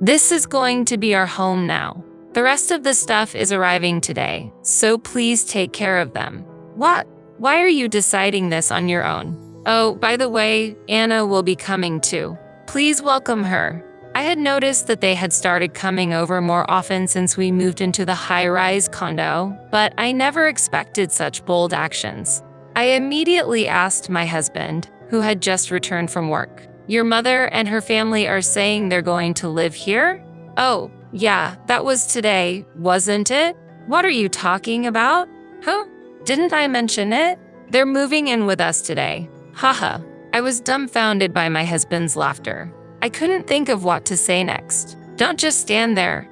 This is going to be our home now. The rest of the stuff is arriving today, so please take care of them. What? Why are you deciding this on your own? Oh, by the way, Anna will be coming too. Please welcome her. I had noticed that they had started coming over more often since we moved into the high-rise condo, but I never expected such bold actions. I immediately asked my husband, who had just returned from work, "Your mother and her family are saying they're going to live here?" "Oh, yeah, that was today, wasn't it? What are you talking about?" "Huh? Didn't I mention it? They're moving in with us today." Haha. I was dumbfounded by my husband's laughter. I couldn't think of what to say next. "Don't just stand there.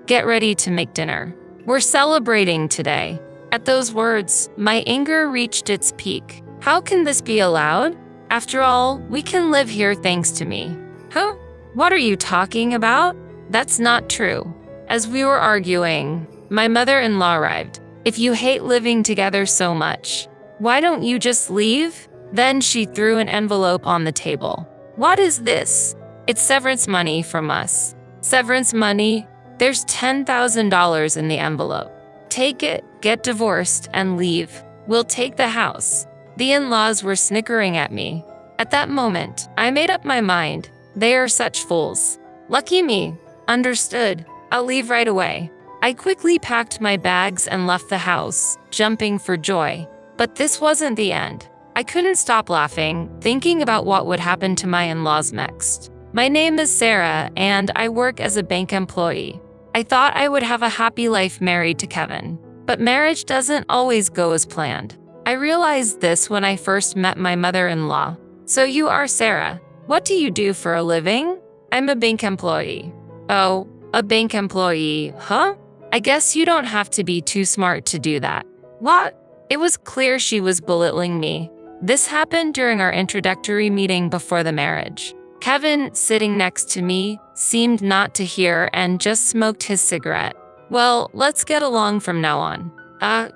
Get ready to make dinner. We're celebrating today." At those words, my anger reached its peak. How can this be allowed? After all, we can live here thanks to me. Huh? What are you talking about? That's not true. As we were arguing, my mother-in-law arrived. "If you hate living together so much, why don't you just leave?" Then she threw an envelope on the table. "What is this?" "It's severance money from us." "Severance money? There's $10,000 in the envelope. Take it, get divorced, and leave. We'll take the house." The in-laws were snickering at me. At that moment, I made up my mind. They are such fools. Lucky me. Understood. I'll leave right away. I quickly packed my bags and left the house, jumping for joy. But this wasn't the end. I couldn't stop laughing, thinking about what would happen to my in-laws next. My name is Sarah, and I work as a bank employee. I thought I would have a happy life married to Kevin. But marriage doesn't always go as planned. I realized this when I first met my mother-in-law. "So you are Sarah. What do you do for a living?" "I'm a bank employee." "Oh, a bank employee, huh? I guess you don't have to be too smart to do that." "What?" It was clear she was belittling me. This happened during our introductory meeting before the marriage. Kevin, sitting next to me, seemed not to hear and just smoked his cigarette. "Well, let's get along from now on."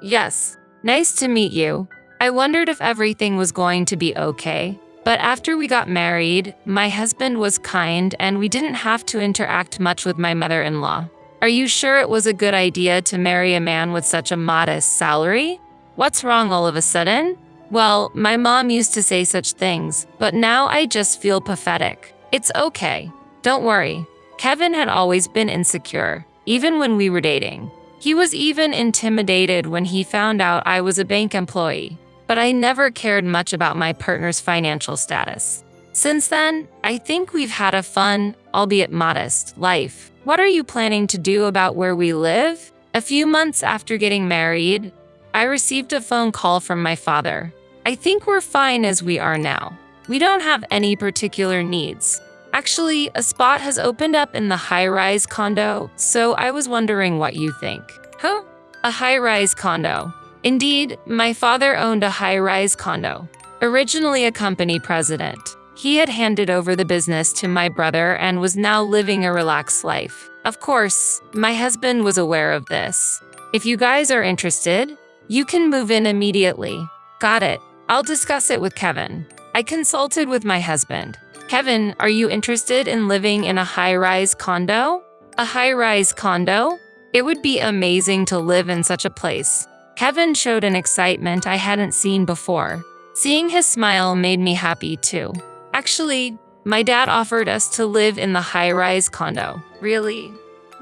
Yes. Nice to meet you." I wondered if everything was going to be okay. But after we got married, my husband was kind and we didn't have to interact much with my mother-in-law. "Are you sure it was a good idea to marry a man with such a modest salary? What's wrong all of a sudden?" "Well, my mom used to say such things, but now I just feel pathetic." "It's okay. Don't worry." Kevin had always been insecure, even when we were dating. He was even intimidated when he found out I was a bank employee, but I never cared much about my partner's financial status. Since then, I think we've had a fun, albeit modest, life. What are you planning to do about where we live? A few months after getting married, I received a phone call from my father. "I think we're fine as we are now. We don't have any particular needs. Actually, a spot has opened up in the high-rise condo, so I was wondering what you think." "Huh? A high-rise condo?" Indeed, my father owned a high-rise condo. Originally a company president, he had handed over the business to my brother and was now living a relaxed life. Of course, my husband was aware of this. "If you guys are interested, you can move in immediately." "Got it. I'll discuss it with Kevin." I consulted with my husband. "Kevin, are you interested in living in a high-rise condo?" "A high-rise condo? It would be amazing to live in such a place." Kevin showed an excitement I hadn't seen before. Seeing his smile made me happy too. "Actually, my dad offered us to live in the high-rise condo." "Really?"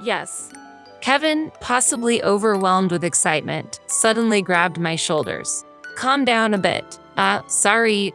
"Yes." Kevin, possibly overwhelmed with excitement, suddenly grabbed my shoulders. "Calm down a bit. Sorry.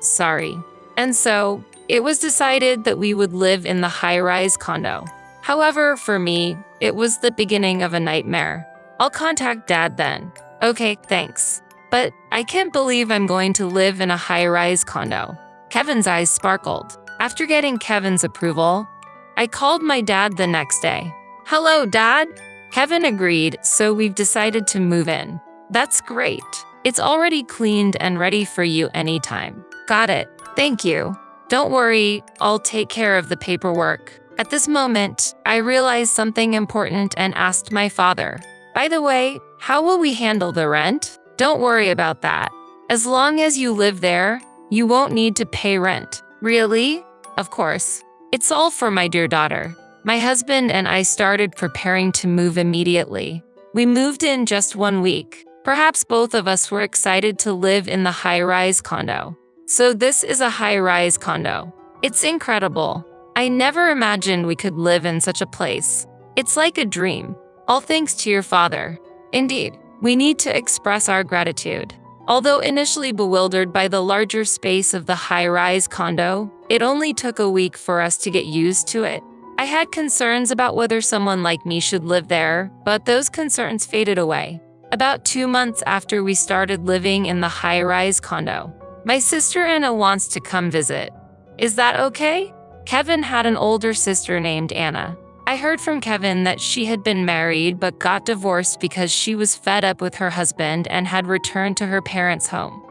And so, it was decided that we would live in the high-rise condo. However, for me, it was the beginning of a nightmare. "I'll contact Dad then." "Okay, thanks. But I can't believe I'm going to live in a high-rise condo." Kevin's eyes sparkled. After getting Kevin's approval, I called my dad the next day. "Hello, Dad." Kevin agreed, so we've decided to move in. "That's great. It's already cleaned and ready for you anytime." "Got it. Thank you." "Don't worry, I'll take care of the paperwork." At this moment, I realized something important and asked my father, "By the way, how will we handle the rent?" "Don't worry about that. As long as you live there, you won't need to pay rent." "Really?" "Of course. It's all for my dear daughter." My husband and I started preparing to move immediately. We moved in just 1 week. Perhaps both of us were excited to live in the high-rise condo. So this is a high-rise condo. It's incredible. I never imagined we could live in such a place. It's like a dream. All thanks to your father. Indeed, we need to express our gratitude. Although initially bewildered by the larger space of the high-rise condo, it only took a week for us to get used to it. I had concerns about whether someone like me should live there, but those concerns faded away. About 2 months after we started living in the high-rise condo, my sister Anna wants to come visit. Is that okay? Kevin had an older sister named Anna. I heard from Kevin that she had been married but got divorced because she was fed up with her husband and had returned to her parents' home.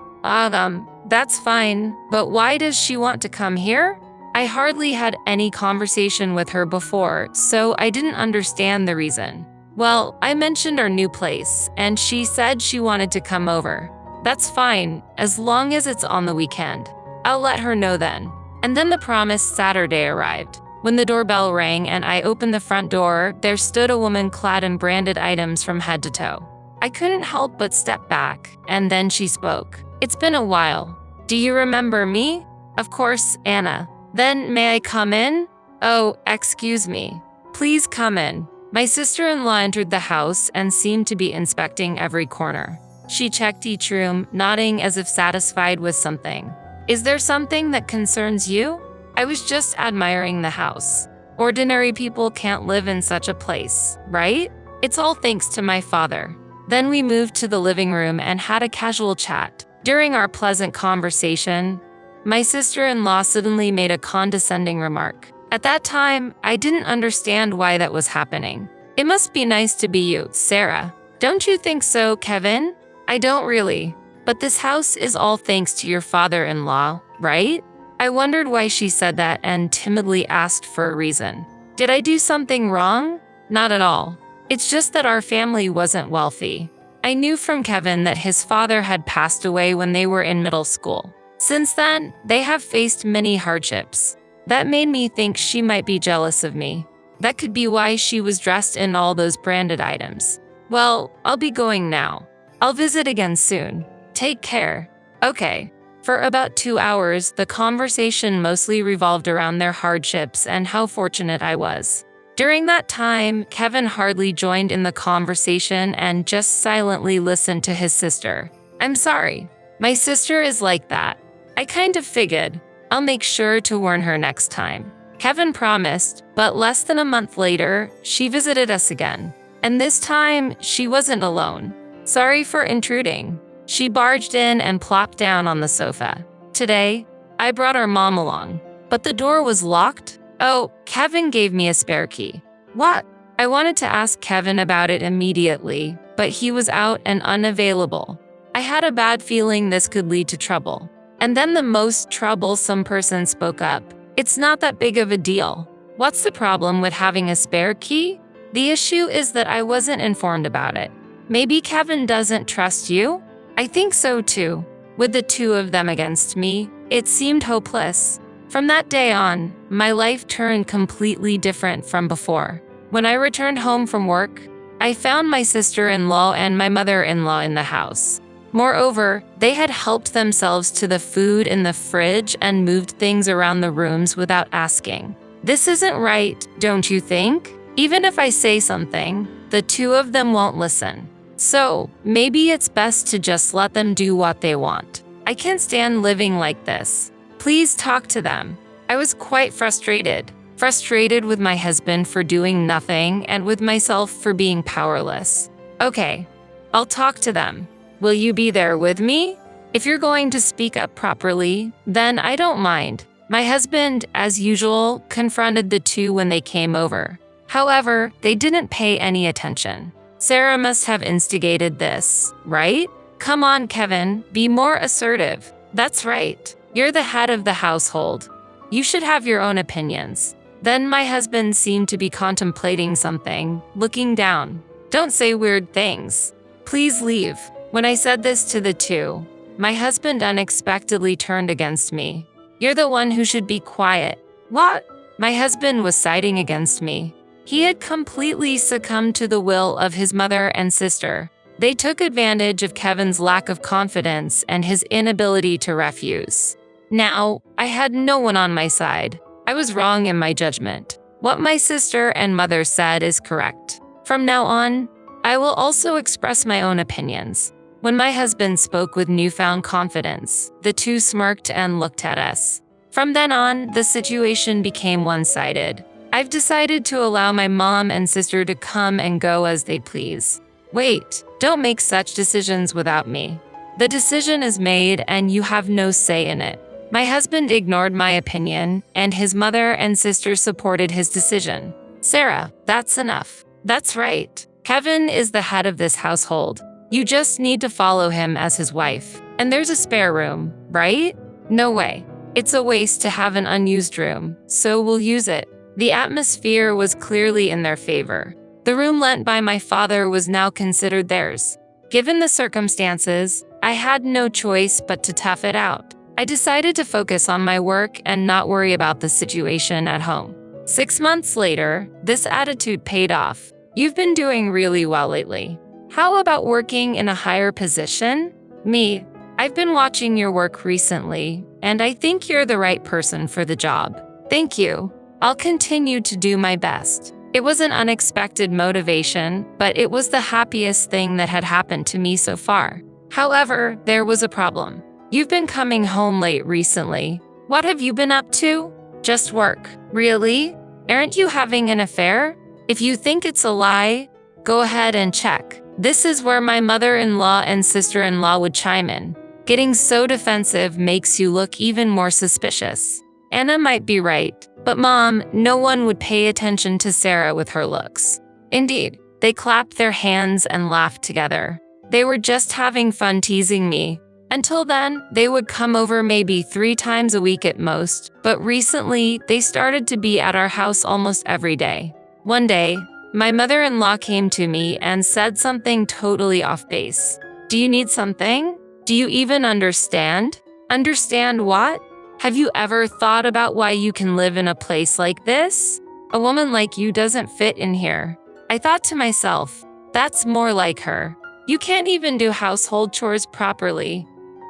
That's fine, but why does she want to come here? I hardly had any conversation with her before, so I didn't understand the reason. Well, I mentioned our new place, and she said she wanted to come over. That's fine, as long as it's on the weekend. I'll let her know then. And then the promised Saturday arrived. When the doorbell rang and I opened the front door, there stood a woman clad in branded items from head to toe. I couldn't help but step back, and then she spoke. It's been a while. Do you remember me? Of course, Anna. Then may I come in? Oh, excuse me. Please come in. My sister-in-law entered the house and seemed to be inspecting every corner. She checked each room, nodding as if satisfied with something. Is there something that concerns you? I was just admiring the house. Ordinary people can't live in such a place, right? It's all thanks to my father. Then we moved to the living room and had a casual chat. During our pleasant conversation, my sister-in-law suddenly made a condescending remark. At that time, I didn't understand why that was happening. It must be nice to be you, Sarah. Don't you think so, Kevin? I don't really. But this house is all thanks to your father-in-law, right? I wondered why she said that and timidly asked for a reason. Did I do something wrong? Not at all. It's just that our family wasn't wealthy. I knew from Kevin that his father had passed away when they were in middle school. Since then, they have faced many hardships. That made me think she might be jealous of me. That could be why she was dressed in all those branded items. Well, I'll be going now. I'll visit again soon. Take care. Okay. For about 2 hours, the conversation mostly revolved around their hardships and how fortunate I was. During that time, Kevin hardly joined in the conversation and just silently listened to his sister. I'm sorry. My sister is like that. I kind of figured. I'll make sure to warn her next time. Kevin promised, but less than a month later, she visited us again. And this time, she wasn't alone. Sorry for intruding. She barged in and plopped down on the sofa. Today, I brought our mom along, but the door was locked. Oh, Kevin gave me a spare key. What? I wanted to ask Kevin about it immediately, but he was out and unavailable. I had a bad feeling this could lead to trouble. And then the most troublesome person spoke up. It's not that big of a deal. What's the problem with having a spare key? The issue is that I wasn't informed about it. Maybe Kevin doesn't trust you? I think so too. With the two of them against me, it seemed hopeless. From that day on, my life turned completely different from before. When I returned home from work, I found my sister-in-law and my mother-in-law in the house. Moreover, they had helped themselves to the food in the fridge and moved things around the rooms without asking. This isn't right, don't you think? Even if I say something, the two of them won't listen. So, maybe it's best to just let them do what they want. I can't stand living like this. Please talk to them. I was quite frustrated. Frustrated with my husband for doing nothing and with myself for being powerless. Okay, I'll talk to them. Will you be there with me? If you're going to speak up properly, then I don't mind. My husband, as usual, confronted the two when they came over. However, they didn't pay any attention. Sarah must have instigated this, right? Come on, Kevin, be more assertive. That's right. You're the head of the household. You should have your own opinions. Then my husband seemed to be contemplating something, looking down. Don't say weird things. Please leave. When I said this to the two, my husband unexpectedly turned against me. You're the one who should be quiet. What? My husband was siding against me. He had completely succumbed to the will of his mother and sister. They took advantage of Kevin's lack of confidence and his inability to refuse. Now, I had no one on my side. I was wrong in my judgment. What my sister and mother said is correct. From now on, I will also express my own opinions. When my husband spoke with newfound confidence, the two smirked and looked at us. From then on, the situation became one-sided. I've decided to allow my mom and sister to come and go as they please. Wait, don't make such decisions without me. The decision is made and you have no say in it. My husband ignored my opinion, and his mother and sister supported his decision. Sarah, that's enough. That's right. Kevin is the head of this household. You just need to follow him as his wife. And there's a spare room, right? No way. It's a waste to have an unused room, so we'll use it. The atmosphere was clearly in their favor. The room lent by my father was now considered theirs. Given the circumstances, I had no choice but to tough it out. I decided to focus on my work and not worry about the situation at home. 6 months later, this attitude paid off. You've been doing really well lately. How about working in a higher position? Me, I've been watching your work recently, and I think you're the right person for the job. Thank you. I'll continue to do my best. It was an unexpected motivation, but it was the happiest thing that had happened to me so far. However, there was a problem. You've been coming home late recently. What have you been up to? Just work. Really? Aren't you having an affair? If you think it's a lie, go ahead and check. This is where my mother-in-law and sister-in-law would chime in. Getting so defensive makes you look even more suspicious. Anna might be right, but Mom, no one would pay attention to Sarah with her looks. Indeed, they clapped their hands and laughed together. They were just having fun teasing me. Until then, they would come over maybe 3 times a week at most, but recently, they started to be at our house almost every day. One day, my mother-in-law came to me and said something totally off base. Do you need something? Do you even understand? Understand what? Have you ever thought about why you can live in a place like this? A woman like you doesn't fit in here. I thought to myself, that's more like her. You can't even do household chores properly.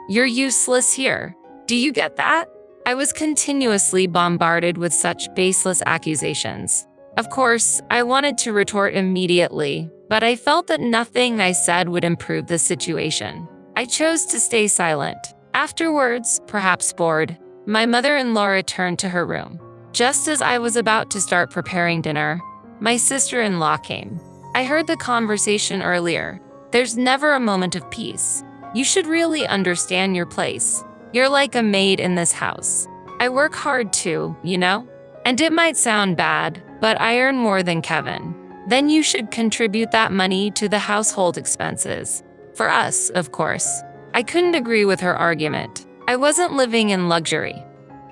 You're useless here. Do you get that? I was continuously bombarded with such baseless accusations. Of course, I wanted to retort immediately, but I felt that nothing I said would improve the situation. I chose to stay silent. Afterwards, perhaps bored, my mother-in-law returned to her room. Just as I was about to start preparing dinner, my sister-in-law came. I heard the conversation earlier. There's never a moment of peace. You should really understand your place. You're like a maid in this house. I work hard too, you know? And it might sound bad, but I earn more than Kevin. Then you should contribute that money to the household expenses. For us, of course. I couldn't agree with her argument. I wasn't living in luxury.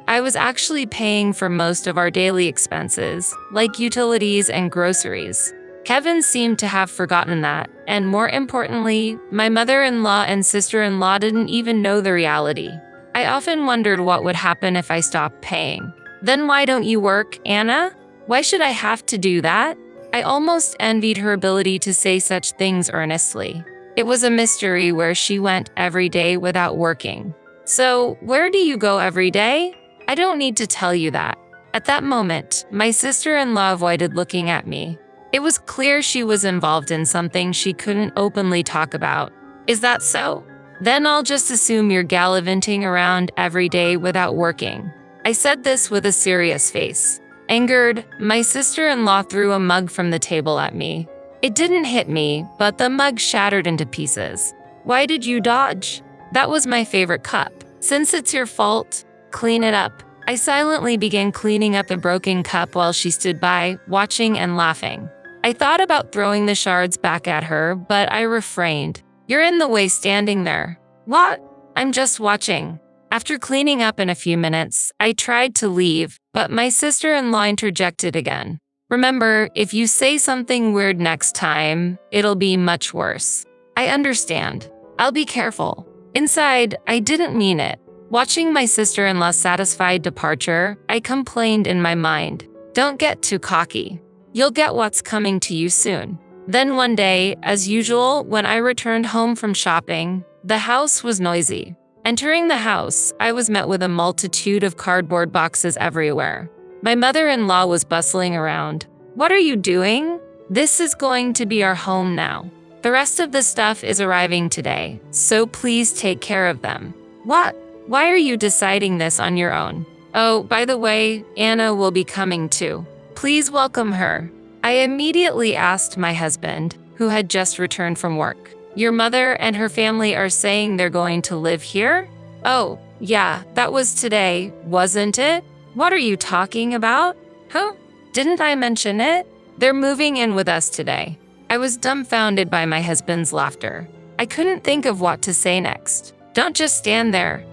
I was actually paying for most of our daily expenses, like utilities and groceries. Kevin seemed to have forgotten that, and more importantly, my mother-in-law and sister-in-law didn't even know the reality. I often wondered what would happen if I stopped paying. Then why don't you work, Anna? Why should I have to do that? I almost envied her ability to say such things earnestly. It was a mystery where she went every day without working. So, where do you go every day? I don't need to tell you that. At that moment, my sister-in-law avoided looking at me. It was clear she was involved in something she couldn't openly talk about. Is that so? Then I'll just assume you're gallivanting around every day without working. I said this with a serious face. Angered, my sister-in-law threw a mug from the table at me. It didn't hit me, but the mug shattered into pieces. Why did you dodge? That was my favorite cup. Since it's your fault, clean it up. I silently began cleaning up the broken cup while she stood by, watching and laughing. I thought about throwing the shards back at her, but I refrained. You're in the way standing there. What? I'm just watching. After cleaning up in a few minutes, I tried to leave, but my sister-in-law interjected again. Remember, if you say something weird next time, it'll be much worse. I understand. I'll be careful. Inside, I didn't mean it. Watching my sister-in-law's satisfied departure, I complained in my mind, "Don't get too cocky. You'll get what's coming to you soon." Then one day, as usual, when I returned home from shopping, the house was noisy. Entering the house, I was met with a multitude of cardboard boxes everywhere. My mother-in-law was bustling around. "What are you doing? This is going to be our home now. The rest of the stuff is arriving today, so please take care of them." "What? Why are you deciding this on your own? Oh, by the way, Anna will be coming too. Please welcome her." I immediately asked my husband, who had just returned from work. "Your mother and her family are saying they're going to live here?" "Oh, yeah, that was today, wasn't it? What are you talking about? Huh? Didn't I mention it? They're moving in with us today." I was dumbfounded by my husband's laughter. I couldn't think of what to say next. "Don't just stand there.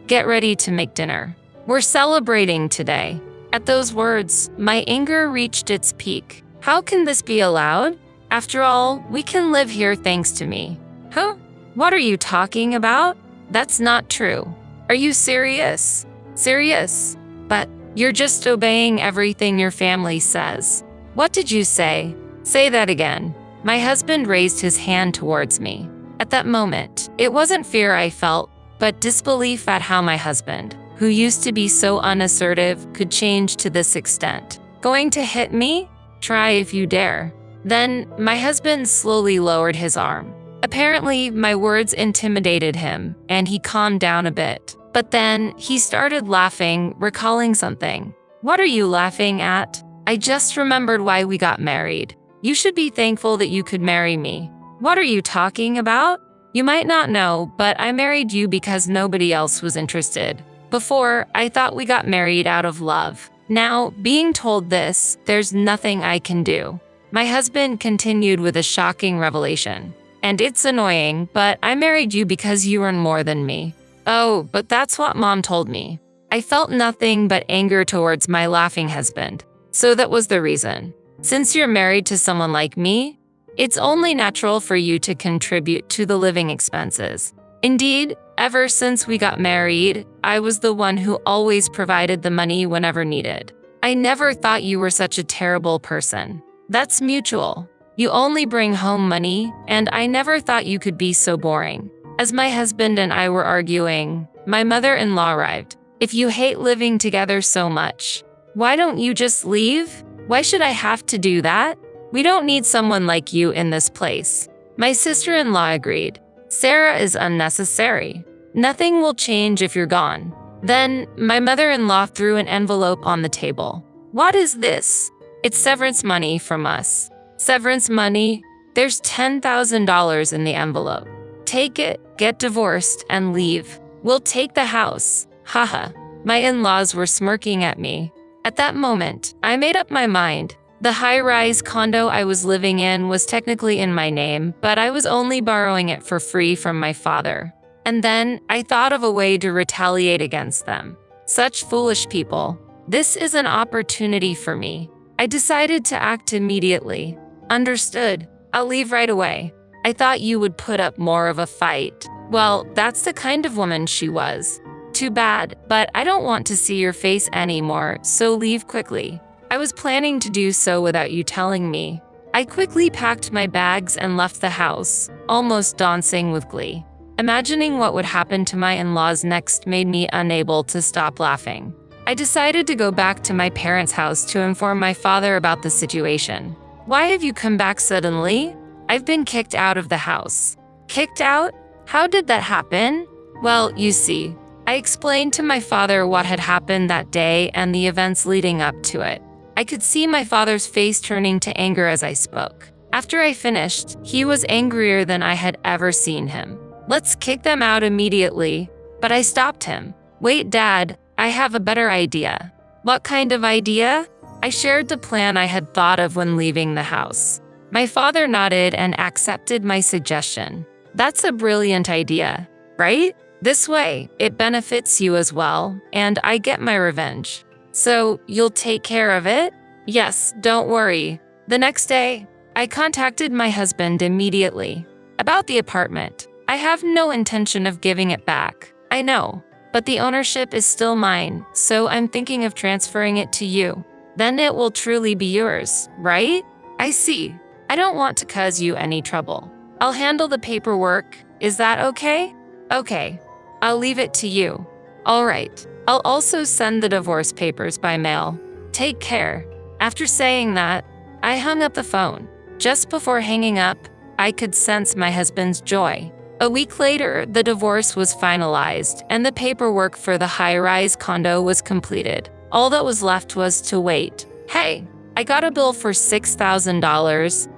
Get ready to make dinner. We're celebrating today." At those words, my anger reached its peak. How can this be allowed? After all, we can live here thanks to me. Huh? What are you talking about? That's not true. Are you serious? Serious? But you're just obeying everything your family says. What did you say? Say that again. My husband raised his hand towards me. At that moment, it wasn't fear I felt, but disbelief at how my husband, who used to be so unassertive, could change to this extent. "Going to hit me? Try if you dare." Then, my husband slowly lowered his arm. Apparently, my words intimidated him, and he calmed down a bit. But then, he started laughing, recalling something. "What are you laughing at? I just remembered why we got married. You should be thankful that you could marry me." "What are you talking about? You might not know, but I married you because nobody else was interested. Before, I thought we got married out of love. Now, being told this, there's nothing I can do." My husband continued with a shocking revelation. "And it's annoying, but I married you because you earn more than me." "Oh, but that's what Mom told me." I felt nothing but anger towards my laughing husband. "So that was the reason. Since you're married to someone like me, it's only natural for you to contribute to the living expenses. Indeed, ever since we got married, I was the one who always provided the money whenever needed. I never thought you were such a terrible person. That's mutual. You only bring home money, and I never thought you could be so boring." As my husband and I were arguing, my mother-in-law arrived. "If you hate living together so much, why don't you just leave? Why should I have to do that? We don't need someone like you in this place." My sister-in-law agreed. "Sarah is unnecessary. Nothing will change if you're gone." Then, my mother-in-law threw an envelope on the table. "What is this?" "It's severance money from us." "Severance money? There's $10,000 in the envelope. Take it, get divorced, and leave. We'll take the house." Haha. My in-laws were smirking at me. At that moment, I made up my mind. The high-rise condo I was living in was technically in my name, but I was only borrowing it for free from my father. And then, I thought of a way to retaliate against them. Such foolish people. This is an opportunity for me. I decided to act immediately. "Understood. I'll leave right away. I thought you would put up more of a fight." Well, that's the kind of woman she was. "Too bad, but I don't want to see your face anymore, so leave quickly." I was planning to do so without you telling me. I quickly packed my bags and left the house, almost dancing with glee. Imagining what would happen to my in-laws next made me unable to stop laughing. I decided to go back to my parents' house to inform my father about the situation. "Why have you come back suddenly? I've been kicked out of the house." "Kicked out? How did that happen?" "Well, you see." I explained to my father what had happened that day and the events leading up to it. I could see my father's face turning to anger as I spoke. After I finished, he was angrier than I had ever seen him. "Let's kick them out immediately." But I stopped him. "Wait, Dad, I have a better idea." "What kind of idea?" I shared the plan I had thought of when leaving the house. My father nodded and accepted my suggestion. "That's a brilliant idea, right? This way, it benefits you as well, and I get my revenge. So, you'll take care of it?" "Yes, don't worry." The next day, I contacted my husband immediately. "About the apartment. I have no intention of giving it back. I know. but the ownership is still mine, so I'm thinking of transferring it to you. Then it will truly be yours, right? I see. I don't want to cause you any trouble. I'll handle the paperwork. Is that okay? Okay. I'll leave it to you. All right. I'll also send the divorce papers by mail. Take care. After saying that, I hung up the phone. Just before hanging up, I could sense my husband's joy. A week later, the divorce was finalized, and the paperwork for the high-rise condo was completed. All that was left was to wait. Hey, I got a bill for $6,000.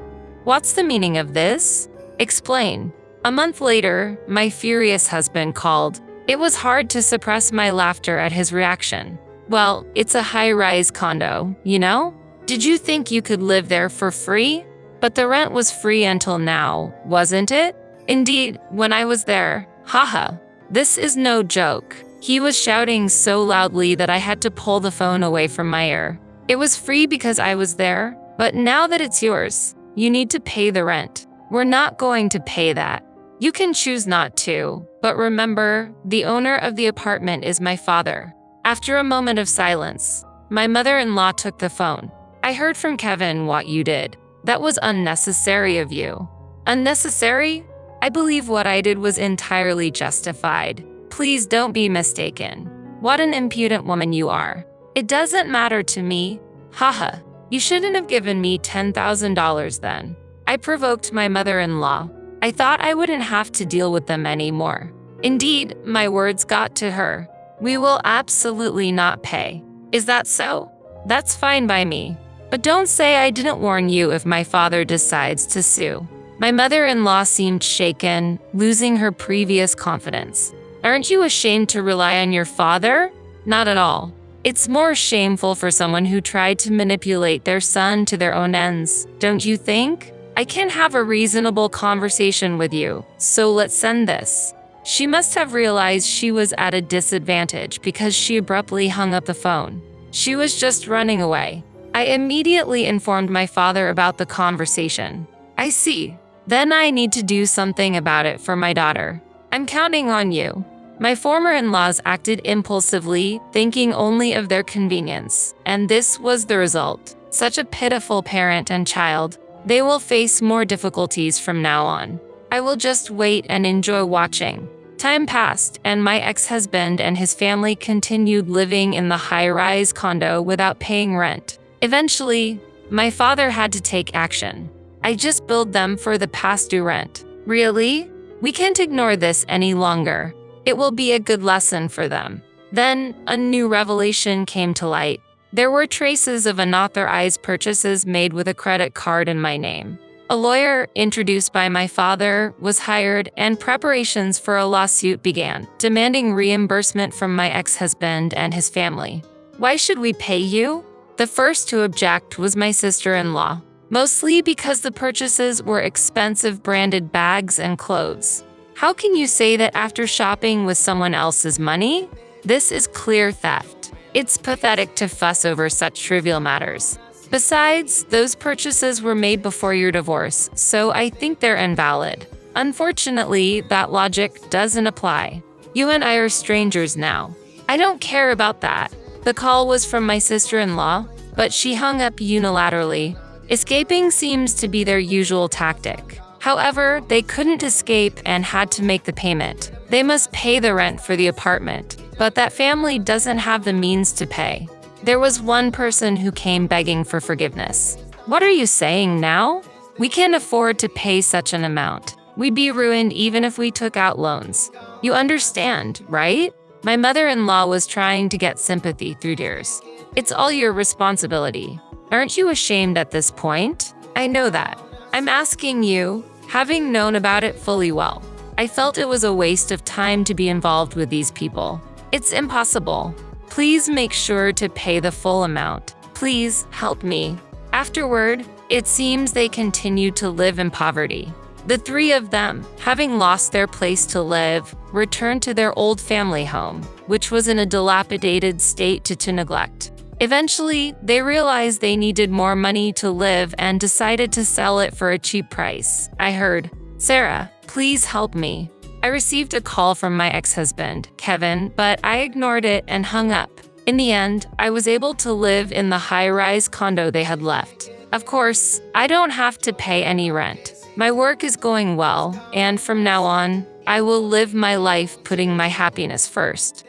What's the meaning of this? Explain. A month later, my furious husband called. It was hard to suppress my laughter at his reaction. Well, it's a high-rise condo, you know? Did you think you could live there for free? But the rent was free until now, wasn't it? Indeed, when I was there, haha. This is no joke. He was shouting so loudly that I had to pull the phone away from my ear. It was free because I was there, but now that it's yours, you need to pay the rent. We're not going to pay that. You can choose not to, but remember, the owner of the apartment is my father. After a moment of silence, my mother-in-law took the phone. I heard from Kevin what you did. That was unnecessary of you. Unnecessary? I believe what I did was entirely justified. Please don't be mistaken. What an impudent woman you are. It doesn't matter to me. Haha. You shouldn't have given me $10,000 then. I provoked my mother-in-law. I thought I wouldn't have to deal with them anymore. Indeed, my words got to her. We will absolutely not pay. Is that so? That's fine by me. But don't say I didn't warn you if my father decides to sue. My mother-in-law seemed shaken, losing her previous confidence. Aren't you ashamed to rely on your father? Not at all. It's more shameful for someone who tried to manipulate their son to their own ends, don't you think? I can have a reasonable conversation with you, so let's send this. She must have realized she was at a disadvantage because she abruptly hung up the phone. She was just running away. I immediately informed my father about the conversation. I see. Then I need to do something about it for my daughter. I'm counting on you. My former in-laws acted impulsively, thinking only of their convenience, and this was the result. Such a pitiful parent and child. They will face more difficulties from now on. I will just wait and enjoy watching. Time passed, and my ex-husband and his family continued living in the high-rise condo without paying rent. Eventually, my father had to take action. I just billed them for the past due rent. Really? We can't ignore this any longer. It will be a good lesson for them. Then, a new revelation came to light. There were traces of unauthorized purchases made with a credit card in my name. A lawyer, introduced by my father, was hired, and preparations for a lawsuit began, demanding reimbursement from my ex-husband and his family. Why should we pay you? The first to object was my sister-in-law, mostly because the purchases were expensive branded bags and clothes. How can you say that after shopping with someone else's money? This is clear theft. It's pathetic to fuss over such trivial matters. Besides, those purchases were made before your divorce, so I think they're invalid. Unfortunately, that logic doesn't apply. You and I are strangers now. I don't care about that. The call was from my sister-in-law, but she hung up unilaterally. Escaping seems to be their usual tactic. However, they couldn't escape and had to make the payment. They must pay the rent for the apartment, but that family doesn't have the means to pay. There was one person who came begging for forgiveness. What are you saying now? We can't afford to pay such an amount. We'd be ruined even if we took out loans. You understand, right? My mother-in-law was trying to get sympathy through tears. It's all your responsibility. Aren't you ashamed at this point? I know that. I'm asking you, having known about it fully well. I felt it was a waste of time to be involved with these people. It's impossible. Please make sure to pay the full amount. Please help me. Afterward, it seems they continued to live in poverty. The three of them, having lost their place to live, returned to their old family home, which was in a dilapidated state to neglect. Eventually, they realized they needed more money to live and decided to sell it for a cheap price. I heard, "Sarah, please help me. I received a call from my ex-husband, Kevin, but I ignored it and hung up. In the end, I was able to live in the high-rise condo they had left. Of course, I don't have to pay any rent. My work is going well, and from now on, I will live my life putting my happiness first.